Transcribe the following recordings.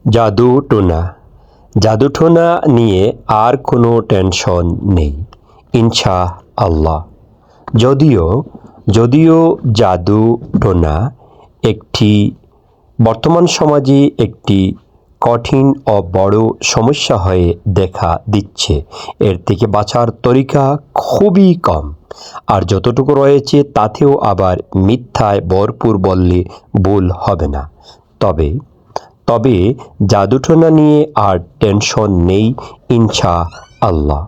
জাদুটোনা জাদুটোনা নিয়ে আর কোনো টেনশন নেই ইনশাআল্লাহ। যদিও যদিও জাদুটোনা একটি বর্তমান সমাজে একটি কঠিন ও বড় সমস্যা হয়ে দেখা দিচ্ছে। এর থেকে বাঁচার তরিকা খুবই কম, আর যতটুকু রয়েছে তাতেও আবার মিথ্যায় ভরপুর বললে ভুল হবে না। তবে তবে জাদুটোনা নিয়ে আর টেনশন নেই ইনশাআল্লাহ।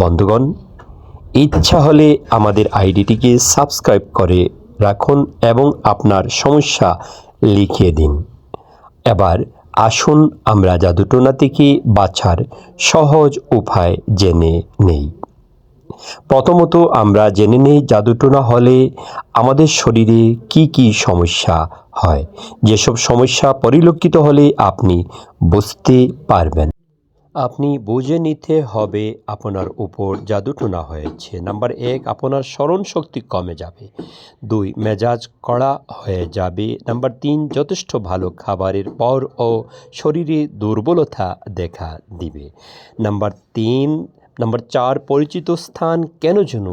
বন্ধুগণ, ইচ্ছা হলে আমাদের আইডিটিকে সাবস্ক্রাইব করে রাখুন এবং আপনার সমস্যা লিখিয়ে দিন। এবার আসুন আমরা জাদুটোনা থেকে বাঁচার সহজ উপায় জেনে নেই। প্রথমত আমরা জেনে নেই জাদুটোনা হলে আমাদের শরীরে কি কি সমস্যা হয়। যেসব সমস্যা পরিলক্ষিত হলে আপনি বুঝতে পারবেন। আপনি বুঝে নিতে হবে আপনার উপর জাদুটোনা হয়েছে। নাম্বার 1, আপনার স্মরণ শক্তি কমে যাবে। 2, মেজাজ কড়া হয়ে যাবে। নাম্বার 3, যথেষ্ট ভালো খাবারের পর ও শরীরে দুর্বলতা দেখা দিবে। নাম্বার 4, পরিচিত স্থান কেন যেন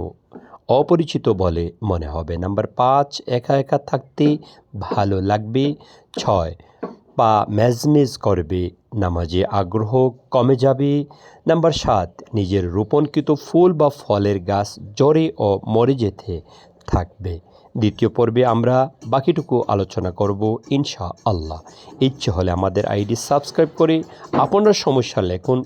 অপরিচিত বলে মনে হবে। নাম্বার 5, একা একা থাকতে ভালো লাগবে। 6, পা মেজমেজ করবে, নামাজে আগ্রহ কমে যাবে। নাম্বার 7, নিজের রোপণকৃত ফুল বা ফলের গাছ জ্বরে ও মরে যেতে থাকবে। দ্বিতীয় পর্বে আমরা বাকিটুকু আলোচনা করব ইনশাআল্লাহ। ইচ্ছে হলে আমাদের আইডি সাবস্ক্রাইব করে আপনার সমস্যা লিখুন।